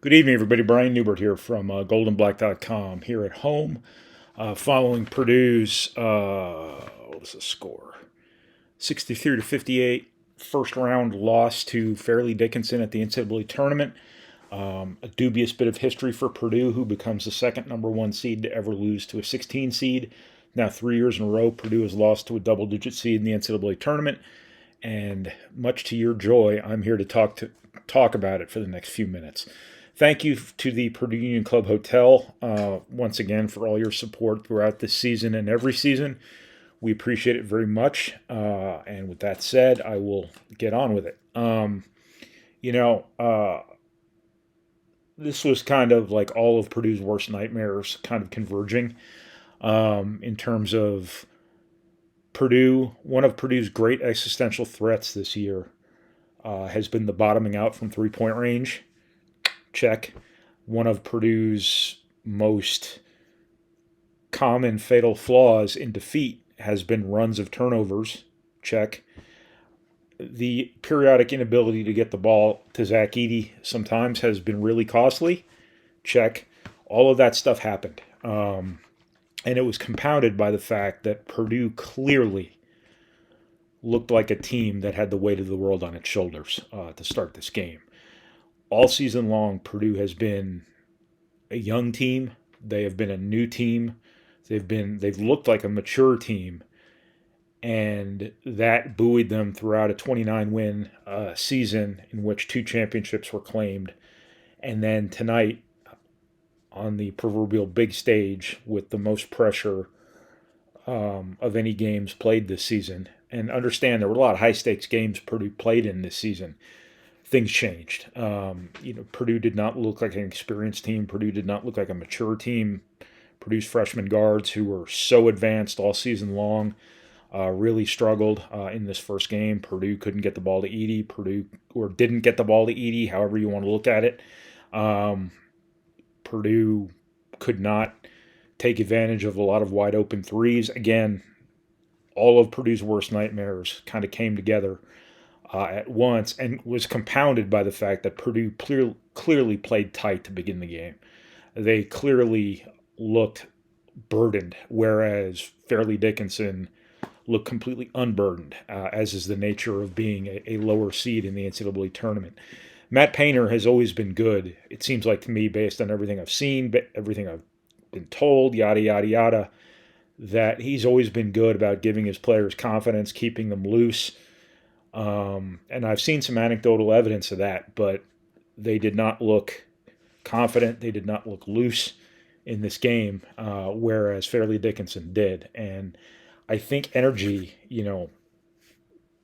Good evening, everybody. Brian Neubert here from goldenblack.com here at home following Purdue's, what was the score? 63 to 58 first round loss to Fairleigh Dickinson at the NCAA Tournament. A dubious bit of history for Purdue, who becomes the second number one seed to ever lose to a 16 seed. Now, 3 years in a row, Purdue has lost to a double digit seed in the NCAA Tournament. And much to your joy, I'm here to talk about it for the next few minutes. Thank you to the Purdue Union Club Hotel once again for all your support throughout this season and every season. We appreciate it very much. And with that said, I will get on with it. This was kind of like all of Purdue's worst nightmares kind of converging in terms of Purdue. One of Purdue's great existential threats this year has been the bottoming out from three-point range. Check. One of Purdue's most common fatal flaws in defeat has been runs of turnovers. Check. The periodic inability to get the ball to Ross-Ade sometimes has been really costly. Check. All of that stuff happened. And it was compounded by the fact that Purdue clearly looked like a team that had the weight of the world on its shoulders to start this game. All season long, Purdue has been a young team. They have been a new team. They've looked like a mature team, and that buoyed them throughout a 29-win season in which 2 championships were claimed. And then tonight, on the proverbial big stage with the most pressure of any games played this season, and understand there were a lot of high-stakes games Purdue played in this season. Things changed. Purdue did not look like an experienced team. Purdue did not look like a mature team. Purdue's freshman guards, who were so advanced all season long, really struggled in this first game. Purdue couldn't get the ball to Edey. Didn't get the ball to Edey, however you want to look at it. Purdue could not take advantage of a lot of wide open threes. Again, all of Purdue's worst nightmares kind of came together at once, and was compounded by the fact that Purdue clearly played tight to begin the game. They clearly looked burdened, whereas Fairleigh Dickinson looked completely unburdened, as is the nature of being a lower seed in the NCAA tournament. Matt Painter has always been good, it seems like to me, based on everything I've seen, everything I've been told, yada, yada, yada, that he's always been good about giving his players confidence, keeping them loose. And I've seen some anecdotal evidence of that, but they did not look confident. They did not look loose in this game, whereas Fairleigh Dickinson did. And I think energy,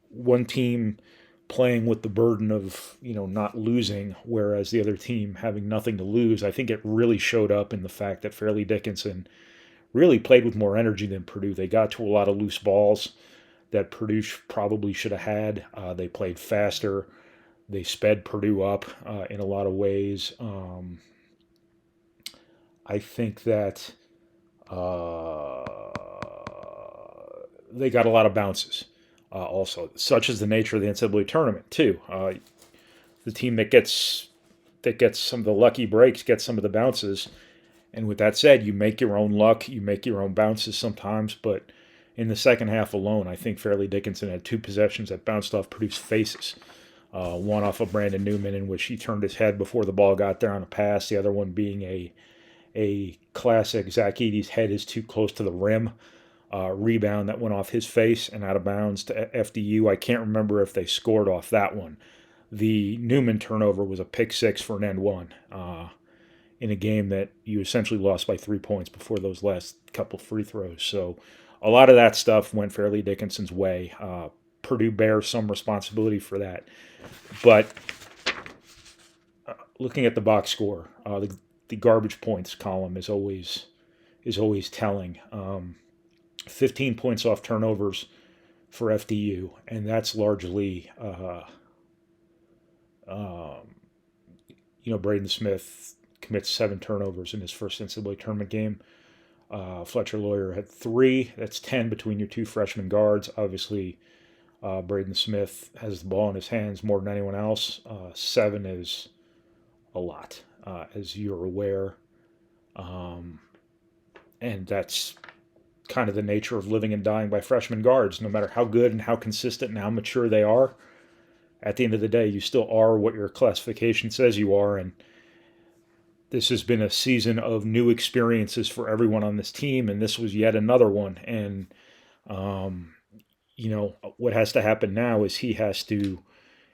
one team playing with the burden of, not losing, whereas the other team having nothing to lose, I think it really showed up in the fact that Fairleigh Dickinson really played with more energy than Purdue. They got to a lot of loose balls that Purdue probably should have had. They played faster. They sped Purdue up in a lot of ways. I think that they got a lot of bounces also. Such is the nature of the NCAA tournament, too. The team that gets some of the lucky breaks gets some of the bounces. And with that said, you make your own luck. You make your own bounces sometimes, but in the second half alone, I think Fairleigh Dickinson had 2 possessions that bounced off Purdue's faces. One off of Brandon Newman, in which he turned his head before the ball got there on a pass. The other one being a classic Ross-Ade's head is too close to the rim rebound that went off his face and out of bounds to FDU. I can't remember if they scored off that one. The Newman turnover was a pick 6 for an end one in a game that you essentially lost by 3 points before those last couple free throws. So a lot of that stuff went Fairleigh Dickinson's way. Purdue bears some responsibility for that. But looking at the box score, the garbage points column is always telling. 15 points off turnovers for FDU, and that's largely, Braden Smith commits 7 turnovers in his first NCAA tournament game. Fletcher Lawyer had 3. That's 10 between your 2 freshman guards. Obviously, Braden Smith has the ball in his hands more than anyone else. 7 is a lot. as you're aware. And that's kind of the nature of living and dying by freshman guards. No matter how good and how consistent and how mature they are, at the end of the day, you still are what your classification says you are. And this has been a season of new experiences for everyone on this team, and this was yet another one. And what has to happen now is he has to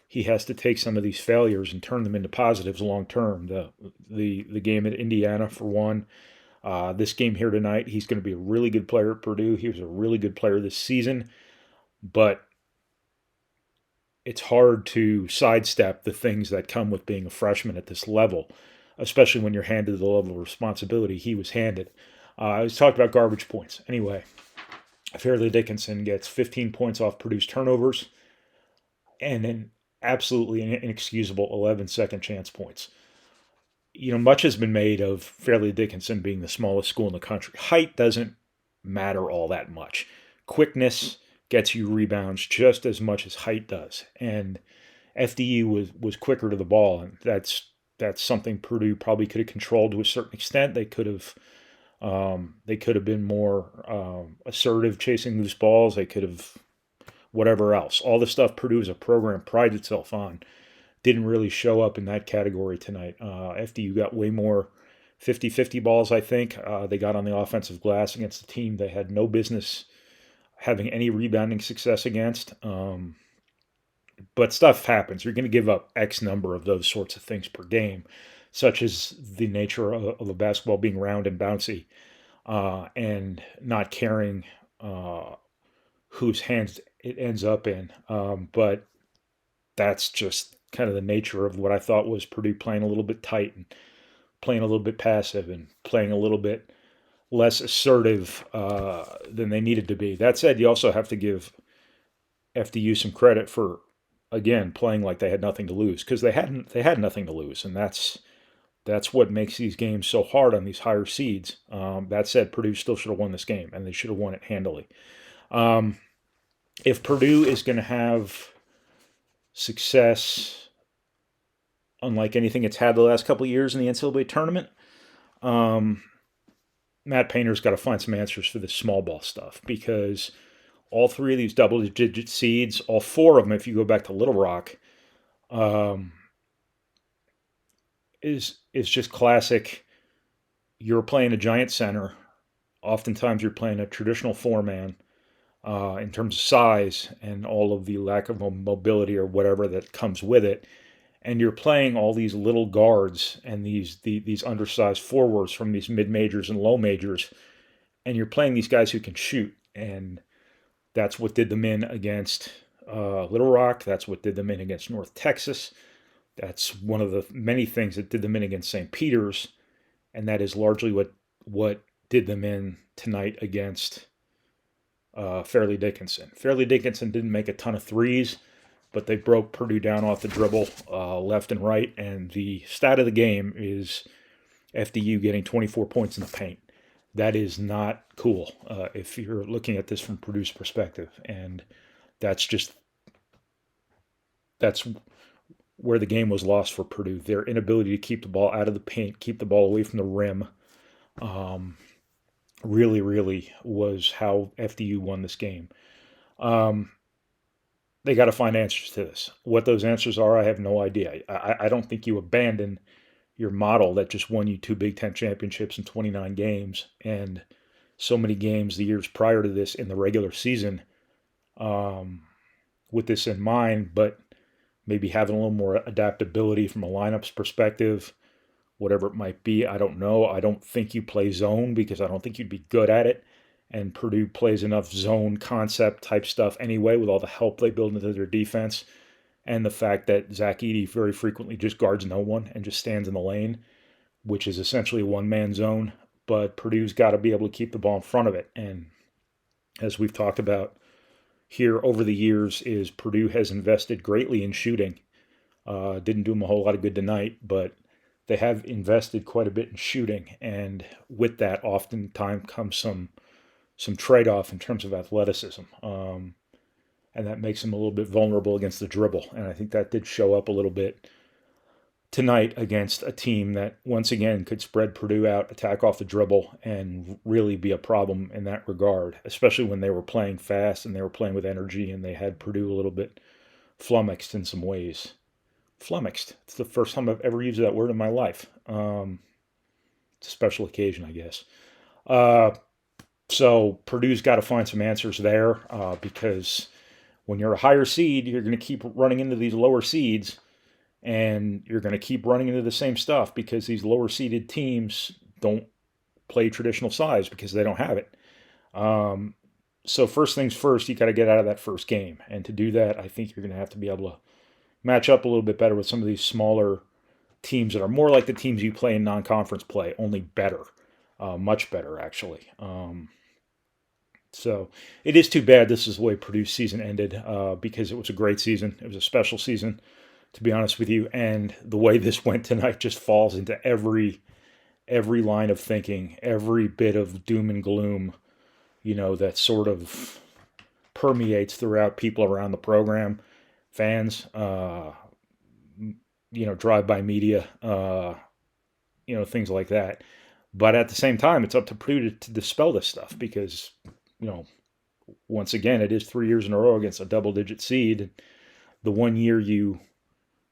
take some of these failures and turn them into positives long term. The game at Indiana, for one, this game here tonight, he's going to be a really good player at Purdue. He was a really good player this season, but it's hard to sidestep the things that come with being a freshman at this level, especially when you're handed the level of responsibility he was handed. I was talking about garbage points. Anyway, Fairleigh Dickinson gets 15 points off Purdue's turnovers and an absolutely inexcusable 11 second chance points. Much has been made of Fairleigh Dickinson being the smallest school in the country. Height doesn't matter all that much. Quickness gets you rebounds just as much as height does. And FDU was quicker to the ball, and that's something Purdue probably could have controlled to a certain extent. They could have been more assertive chasing loose balls. They could have whatever else. All the stuff Purdue as a program prides itself on didn't really show up in that category tonight. FDU got way more 50-50 balls, I think. They got on the offensive glass against a team they had no business having any rebounding success against. But stuff happens. You're going to give up X number of those sorts of things per game, such as the nature of a basketball being round and bouncy and not caring whose hands it ends up in. But that's just kind of the nature of what I thought was Purdue playing a little bit tight and playing a little bit passive and playing a little bit less assertive than they needed to be. That said, you also have to give FDU some credit for, again, playing like they had nothing to lose, because they had nothing to lose, and that's what makes these games so hard on these higher seeds. That said, Purdue still should have won this game, and they should have won it handily. If Purdue is going to have success unlike anything it's had the last couple of years in the NCAA tournament, Matt Painter's got to find some answers for this small ball stuff, because all three of these double-digit seeds, all four of them, if you go back to Little Rock, is just classic. You're playing a giant center. Oftentimes you're playing a traditional four-man in terms of size and all of the lack of mobility or whatever that comes with it. And you're playing all these little guards and these undersized forwards from these mid-majors and low majors, and you're playing these guys who can shoot. And that's what did them in against Little Rock. That's what did them in against North Texas. That's one of the many things that did them in against St. Peter's, and that is largely what did them in tonight against Fairleigh Dickinson. Fairleigh Dickinson didn't make a ton of threes, but they broke Purdue down off the dribble left and right, and the stat of the game is FDU getting 24 points in the paint. That is not cool if you're looking at this from Purdue's perspective, and that's where the game was lost for Purdue. Their inability to keep the ball out of the paint, keep the ball away from the rim, really, really was how FDU won this game. They got to find answers to this. What those answers are, I have no idea. I don't think you abandon your model that just won you 2 Big Ten championships in 29 games and so many games the years prior to this in the regular season with this in mind, but maybe having a little more adaptability from a lineups perspective, whatever it might be. I don't know. I don't think you play zone because I don't think you'd be good at it. And Purdue plays enough zone concept type stuff anyway with all the help they build into their defense and the fact that Zach-Edey very frequently just guards no one and just stands in the lane, which is essentially a one-man zone. But Purdue's got to be able to keep the ball in front of it. And as we've talked about here over the years, is Purdue has invested greatly in shooting. Didn't do them a whole lot of good tonight, but they have invested quite a bit in shooting. And with that, oftentimes comes some trade-off in terms of athleticism. And that makes them a little bit vulnerable against the dribble. And I think that did show up a little bit tonight against a team that once again could spread Purdue out, attack off the dribble, and really be a problem in that regard, especially when they were playing fast and they were playing with energy and they had Purdue a little bit flummoxed in some ways. Flummoxed. It's the first time I've ever used that word in my life. It's a special occasion, I guess. So Purdue's got to find some answers there because when you're a higher seed, you're going to keep running into these lower seeds, and you're going to keep running into the same stuff because these lower seeded teams don't play traditional size because they don't have it. So first things first, you got to get out of that first game. And to do that, I think you're going to have to be able to match up a little bit better with some of these smaller teams that are more like the teams you play in non-conference play, only better, much better actually. So it is too bad this is the way Purdue's season ended because it was a great season. It was a special season, to be honest with you. And the way this went tonight just falls into every line of thinking, every bit of doom and gloom, that sort of permeates throughout people around the program, fans, drive-by media, things like that. But at the same time, it's up to Purdue to dispel this stuff because, once again, it is 3 years in a row against a double-digit seed. The 1 year you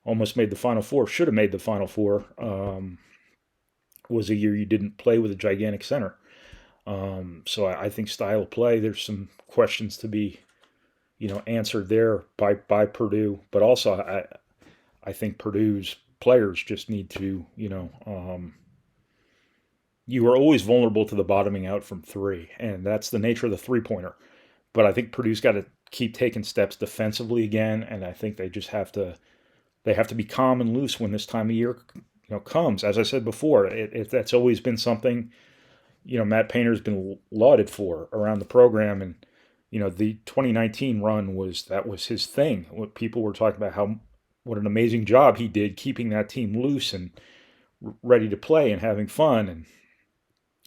almost made the Final Four, should have made the Final Four, was a year you didn't play with a gigantic center. So I think style of play, there's some questions to be, answered there by Purdue. But also, I think Purdue's players just need to, you are always vulnerable to the bottoming out from three, and that's the nature of the three-pointer. But I think Purdue's got to keep taking steps defensively again, and I think they just have to be calm and loose when this time of year, comes. As I said before, that's always been something, Matt Painter's been lauded for around the program, and the 2019 run was his thing. What people were talking about what an amazing job he did keeping that team loose and ready to play and having fun, and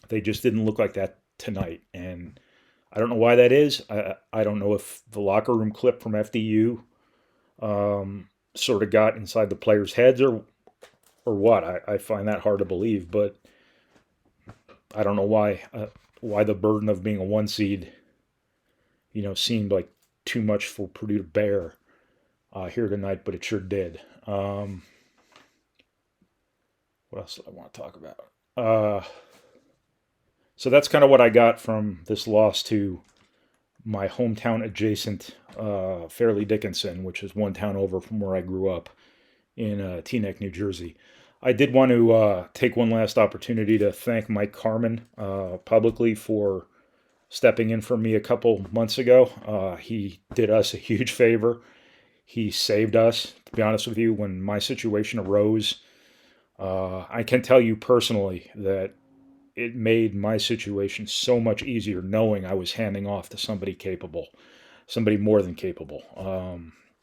they just didn't look like that tonight. And I don't know why that is. I don't know if the locker room clip from FDU sort of got inside the players' heads or what. I find that hard to believe, but I don't know why the burden of being a one seed, seemed like too much for Purdue to bear here tonight, but it sure did. What else do I want to talk about? So that's kind of what I got from this loss to my hometown adjacent Fairleigh Dickinson, which is one town over from where I grew up in Teaneck, New Jersey. I did want to take one last opportunity to thank Mike Carmen publicly for stepping in for me a couple months ago. He did us a huge favor. He saved us, to be honest with you, when my situation arose. I can tell you personally that it made my situation so much easier knowing I was handing off to somebody capable, somebody more than capable.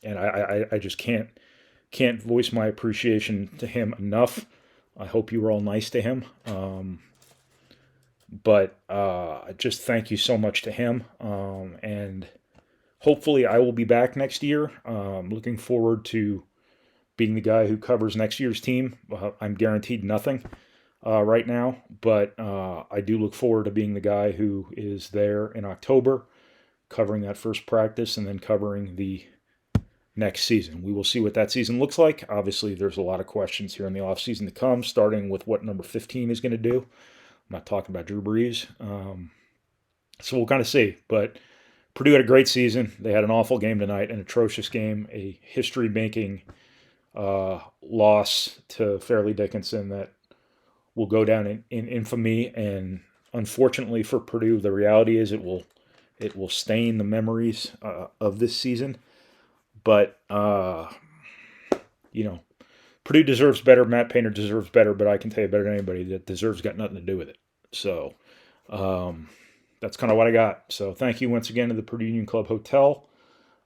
And I just can't voice my appreciation to him enough. I hope you were all nice to him. But just thank you so much to him. And hopefully I will be back next year. Looking forward to being the guy who covers next year's team. I'm guaranteed nothing right now, but I do look forward to being the guy who is there in October, covering that first practice and then covering the next season. We will see what that season looks like. Obviously, there's a lot of questions here in the offseason to come, starting with what number 15 is going to do. I'm not talking about Drew Brees. So we'll kind of see. But Purdue had a great season. They had an awful game tonight, an atrocious game, a history-making loss to Fairleigh Dickinson that will go down in infamy. And unfortunately for Purdue, the reality is it will stain the memories of this season. But, Purdue deserves better. Matt Painter deserves better, but I can tell you better than anybody that deserves got nothing to do with it. So that's kind of what I got. So thank you once again to the Purdue Union Club Hotel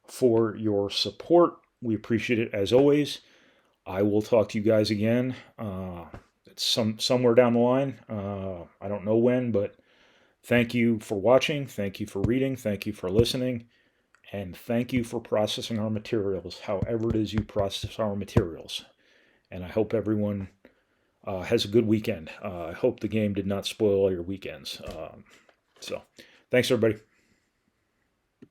for your support. We appreciate it as always. I will talk to you guys again somewhere down the line. I don't know when, but thank you for watching. Thank you for reading. Thank you for listening. And thank you for processing our materials, however it is you process our materials. and I hope everyone has a good weekend. I hope the game did not spoil all your weekends. So, thanks, everybody.